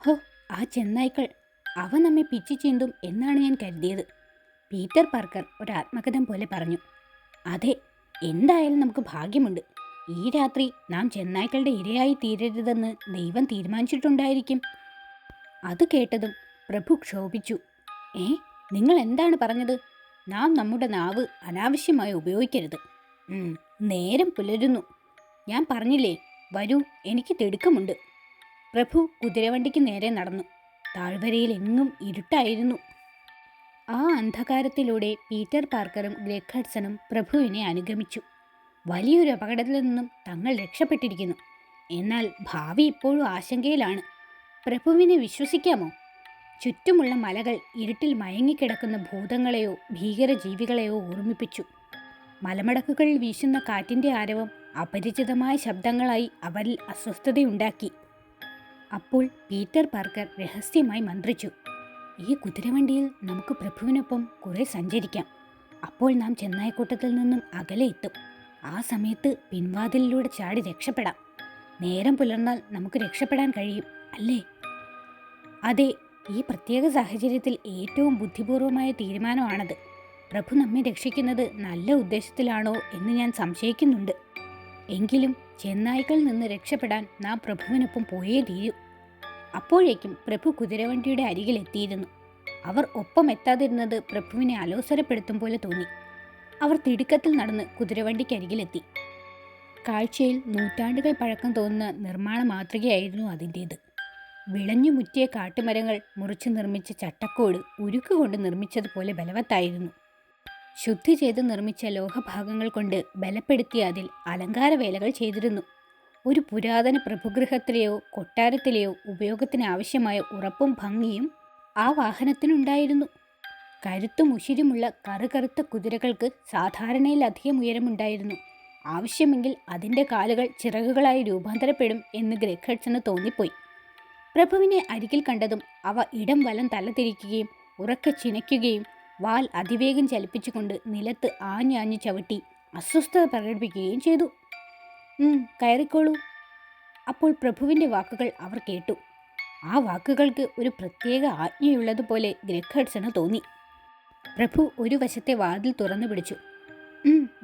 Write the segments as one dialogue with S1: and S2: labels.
S1: ഹോ, ആ ചെന്നായ്ക്കൾ! അവ നമ്മെ പിച്ചി ചീന്തും എന്നാണ് ഞാൻ കരുതിയത്. പീറ്റർ പാർക്കർ ഒരാത്മകഥം പോലെ പറഞ്ഞു. അതെ, എന്തായാലും നമുക്ക് ഭാഗ്യമുണ്ട്. ഈ രാത്രി നാം ചെന്നായ്ക്കളുടെ ഇരയായി തീരരുതെന്ന് ദൈവം തീരുമാനിച്ചിട്ടുണ്ടായിരിക്കും. അത് കേട്ടതും പ്രഭു ക്ഷോഭിച്ചു. ഏ, നിങ്ങൾ എന്താണ് പറഞ്ഞത്? നാം നമ്മുടെ നാവ് അനാവശ്യമായി ഉപയോഗിക്കരുത്. നേരം പുലരുന്നു. ഞാൻ പറഞ്ഞില്ലേ, വരൂ, എനിക്ക് തിടുക്കമുണ്ട്. പ്രഭു കുതിരവണ്ടിക്ക് നേരെ നടന്നു. താഴ്വരയിൽ എങ്ങും ഇരുട്ടായിരുന്നു. ആ അന്ധകാരത്തിലൂടെ പീറ്റർ പാർക്കറും ഗ്രെഗ് ഹഡ്സണും പ്രഭുവിനെ അനുഗമിച്ചു. വലിയൊരു അപകടത്തിൽ നിന്നും തങ്ങൾ രക്ഷപ്പെട്ടിരിക്കുന്നു. എന്നാൽ ഭാവി ഇപ്പോഴും ആശങ്കയിലാണ്. പ്രഭുവിനെ വിശ്വസിക്കാമോ? ചുറ്റുമുള്ള മലകൾ ഇരുട്ടിൽ മയങ്ങിക്കിടക്കുന്ന ഭൂതങ്ങളെയോ ഭീകരജീവികളെയോ ഓർമ്മിപ്പിച്ചു. മലമടക്കുകളിൽ വീശുന്ന കാറ്റിൻ്റെ ആരവം അപരിചിതമായ ശബ്ദങ്ങളായി അവരിൽ അസ്വസ്ഥതയുണ്ടാക്കി. അപ്പോൾ പീറ്റർ പാർക്കർ രഹസ്യമായി മന്ത്രിച്ചു. ഈ കുതിരവണ്ടിയിൽ നമുക്ക് പ്രഭുവിനൊപ്പം കുറെ സഞ്ചരിക്കാം. അപ്പോൾ നാം ചെന്നായ്ക്കൂട്ടത്തിൽ നിന്നും അകലെ എത്തും. ആ സമയത്ത് പിൻവാതിലിലൂടെ ചാടി രക്ഷപ്പെടാം. നേരം പുലർന്നാൽ നമുക്ക് രക്ഷപ്പെടാൻ കഴിയും, അല്ലേ? അതെ, ഈ പ്രത്യേക സാഹചര്യത്തിൽ ഏറ്റവും ബുദ്ധിപൂർവമായ തീരുമാനമാണത്. പ്രഭു നമ്മെ രക്ഷിക്കുന്നത് നല്ല ഉദ്ദേശത്തിലാണോ എന്ന് ഞാൻ സംശയിക്കുന്നുണ്ട്. എങ്കിലും ചെന്നായ്ക്കളിൽ നിന്ന് രക്ഷപ്പെടാൻ നാം പ്രഭുവിനൊപ്പം പോയേ തീരൂ. അപ്പോഴേക്കും പ്രഭു കുതിരവണ്ടിയുടെ അരികിലെത്തിയിരുന്നു. അവർ ഒപ്പം എത്താതിരുന്നത് പ്രഭുവിനെ അലോസരപ്പെടുത്തും പോലെ തോന്നി. അവർ തിടുക്കത്തിൽ നടന്ന് കുതിരവണ്ടിക്കരികിലെത്തി. കാഴ്ചയിൽ നൂറ്റാണ്ടുകൾ പഴക്കം തോന്നുന്ന നിർമ്മാണ മാതൃകയായിരുന്നു അതിൻ്റേത്. വിളഞ്ഞു മുറ്റിയ കാട്ടുമരങ്ങൾ മുറിച്ച് നിർമ്മിച്ച ചട്ടക്കോട് ഉരുക്കുകൊണ്ട് നിർമ്മിച്ചതുപോലെ ബലവത്തായിരുന്നു. ശുദ്ധി ചെയ്ത് നിർമ്മിച്ച ലോഹഭാഗങ്ങൾ കൊണ്ട് ബലപ്പെടുത്തിയ അതിൽ അലങ്കാരവേലകൾ ചെയ്തിരുന്നു. ഒരു പുരാതന പ്രഭുഗൃഹത്തിലെയോ കൊട്ടാരത്തിലെയോ ഉപയോഗത്തിന് ആവശ്യമായ ഉറപ്പും ഭംഗിയും ആ വാഹനത്തിനുണ്ടായിരുന്നു. കരുത്തും ഉശിരുമുള്ള കറുകറുത്ത കുതിരകൾക്ക് സാധാരണയിലധികം ഉയരമുണ്ടായിരുന്നു. ആവശ്യമെങ്കിൽ അതിൻ്റെ കാലുകൾ ചിറകുകളായി രൂപാന്തരപ്പെടും എന്ന് ഗ്രെഗ് ഹഡ്സന് തോന്നിപ്പോയി. പ്രഭുവിനെ അരികിൽ കണ്ടതും അവ ഇടം വലം തലതിരിക്കുകയും ഉറക്കെ ചിനയ്ക്കുകയും വാൽ അതിവേഗം ചലിപ്പിച്ചുകൊണ്ട് നിലത്ത് ആഞ്ഞാഞ്ഞു ചവിട്ടി അസ്വസ്ഥത പ്രകടിപ്പിക്കുകയും ചെയ്തു. കയറിക്കോളൂ. അപ്പോൾ പ്രഭുവിൻ്റെ വാക്കുകൾ അവർ കേട്ടു. ആ വാക്കുകൾക്ക് ഒരു പ്രത്യേക ആജ്ഞയുള്ളതുപോലെ ഗ്രെഗ് ഹഡ്സന് തോന്നി. പ്രഭു ഒരു വശത്തെ വാതിൽ തുറന്നു പിടിച്ചു.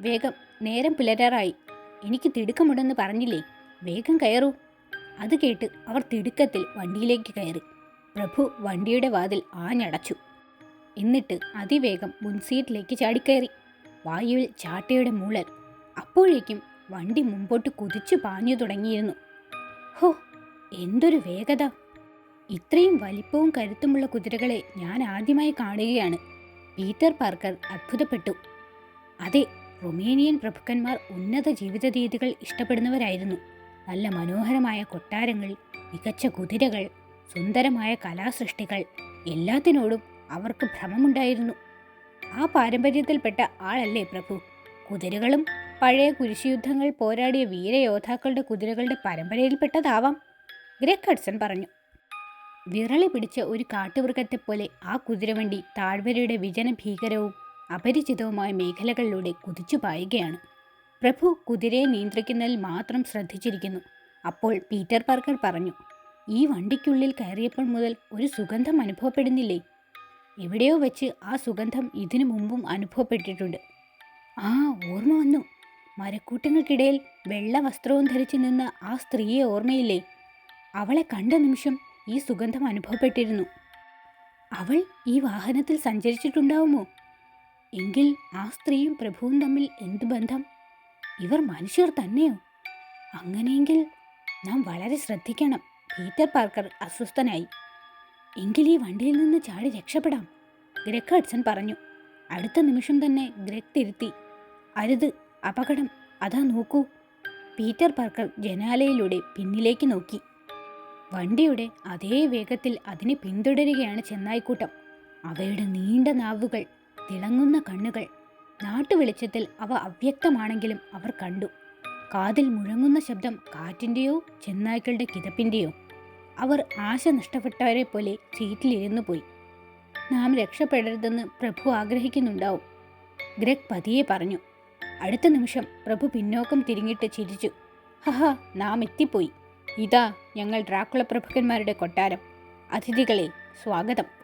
S1: വേഗം, നേരം പുലരാറായി. എനിക്ക് തിടുക്കമുണ്ടെന്ന് പറഞ്ഞില്ലേ, വേഗം കയറൂ. അത് കേട്ട് അവർ തിടുക്കത്തിൽ വണ്ടിയിലേക്ക് കയറി. പ്രഭു വണ്ടിയുടെ വാതിൽ ആഞ്ഞടച്ചു. എന്നിട്ട് അതിവേഗം മുൻസീറ്റിലേക്ക് ചാടിക്കയറി. വായുവിൽ ചാട്ടയുടെ മൂളൽ. അപ്പോഴേക്കും വണ്ടി മുമ്പോട്ട് കുതിച്ചു പാഞ്ഞു തുടങ്ങിയിരുന്നു. ഹോ, എന്തൊരു വേഗത! ഇത്രയും വലിപ്പവും കരുത്തുമുള്ള കുതിരകളെ ഞാൻ ആദ്യമായി കാണുകയാണ്. പീറ്റർ പാർക്കർ അത്ഭുതപ്പെട്ടു. അതെ, റൊമേനിയൻ പ്രഭുക്കന്മാർ ഉന്നത ജീവിത രീതികൾ ഇഷ്ടപ്പെടുന്നവരായിരുന്നു. നല്ല മനോഹരമായ കൊട്ടാരങ്ങൾ, മികച്ച കുതിരകൾ, സുന്ദരമായ കലാസൃഷ്ടികൾ, എല്ലാത്തിനോടും അവർക്ക് ഭ്രമമുണ്ടായിരുന്നു. ആ പാരമ്പര്യത്തിൽപ്പെട്ട ആളല്ലേ പ്രഭു? കുതിരകളും പഴയ കുരിശുയുദ്ധങ്ങൾ പോരാടിയ വീരയോദ്ധാക്കളുടെ കുതിരകളുടെ പരമ്പരയിൽപ്പെട്ടതാവാം, ഗ്രെഗ് ഹഡ്സൺ പറഞ്ഞു. വിറളി പിടിച്ച ഒരു കാട്ടുമൃഗത്തെപ്പോലെ ആ കുതിരവണ്ടി താഴ്വരയുടെ വിജനഭീകരവും അപരിചിതവുമായ മേഖലകളിലൂടെ കുതിച്ചു പായുകയാണ്. പ്രഭു കുതിരയെ നിയന്ത്രിക്കുന്നതിൽ മാത്രം ശ്രദ്ധിച്ചിരിക്കുന്നു. അപ്പോൾ പീറ്റർ പാർക്കർ പറഞ്ഞു, ഈ വണ്ടിക്കുള്ളിൽ കയറിയപ്പോൾ മുതൽ ഒരു സുഗന്ധം അനുഭവപ്പെടുന്നില്ലേ? എവിടെയോ വെച്ച് ആ സുഗന്ധം ഇതിനു മുമ്പും അനുഭവപ്പെട്ടിട്ടുണ്ട്. ഓർമ്മ വന്നു. മരക്കൂട്ടങ്ങൾക്കിടയിൽ വെള്ള വസ്ത്രവും ധരിച്ചു നിന്ന ആ സ്ത്രീയെ ഓർമ്മയില്ലേ? അവളെ കണ്ട നിമിഷം ഈ സുഗന്ധം അനുഭവപ്പെട്ടിരുന്നു. അവൾ ഈ വാഹനത്തിൽ സഞ്ചരിച്ചിട്ടുണ്ടാവുമോ? എങ്കിൽ ആ സ്ത്രീയും പ്രഭുവും തമ്മിൽ എന്തു ബന്ധം? ഇവർ മനുഷ്യർ തന്നെയോ? അങ്ങനെയെങ്കിൽ നാം വളരെ ശ്രദ്ധിക്കണം. പീറ്റർ പാർക്കർ അസ്വസ്ഥനായി. എങ്കിൽ ഈ വണ്ടിയിൽ നിന്ന് ചാടി രക്ഷപ്പെടാം, ഗ്രെഗ് ഹഡ്സൺ പറഞ്ഞു. അടുത്ത നിമിഷം തന്നെ ഗ്രെഗ് തിരുത്തി. അരുത്, അപകടം, അതാ നോക്കൂ. പീറ്റർ പാർക്കർ ജനാലയിലൂടെ പിന്നിലേക്ക് നോക്കി. വണ്ടിയുടെ അതേ വേഗത്തിൽ അതിനെ പിന്തുടരുകയാണ് ചെന്നായ്ക്കൂട്ടം. അവയുടെ നീണ്ട നാവുകൾ, തിളങ്ങുന്ന കണ്ണുകൾ. നാട്ടുവെളിച്ചത്തിൽ അവ അവ്യക്തമാണെങ്കിലും അവർ കണ്ടു. കാതിൽ മുഴങ്ങുന്ന ശബ്ദം കാറ്റിൻ്റെയോ ചെന്നായ്ക്കളുടെ കിതപ്പിൻ്റെയോ. അവർ ആശ നഷ്ടപ്പെട്ടവരെ പോലെ സീറ്റിലിരുന്നു പോയി. നാം രക്ഷപ്പെടരുതെന്ന് പ്രഭു ആഗ്രഹിക്കുന്നുണ്ടാവും, ഗ്രെഗ് പതിയെ പറഞ്ഞു. അടുത്ത നിമിഷം പ്രഭു പിന്നോക്കം തിരിഞ്ഞിട്ട് ചിരിച്ചു. ഹഹ, നാം എത്തിപ്പോയി. ഇതാ ഞങ്ങൾ ഡ്രാക്കുള പ്രഭുക്കന്മാരുടെ കൊട്ടാരം. അതിഥികളെ സ്വാഗതം.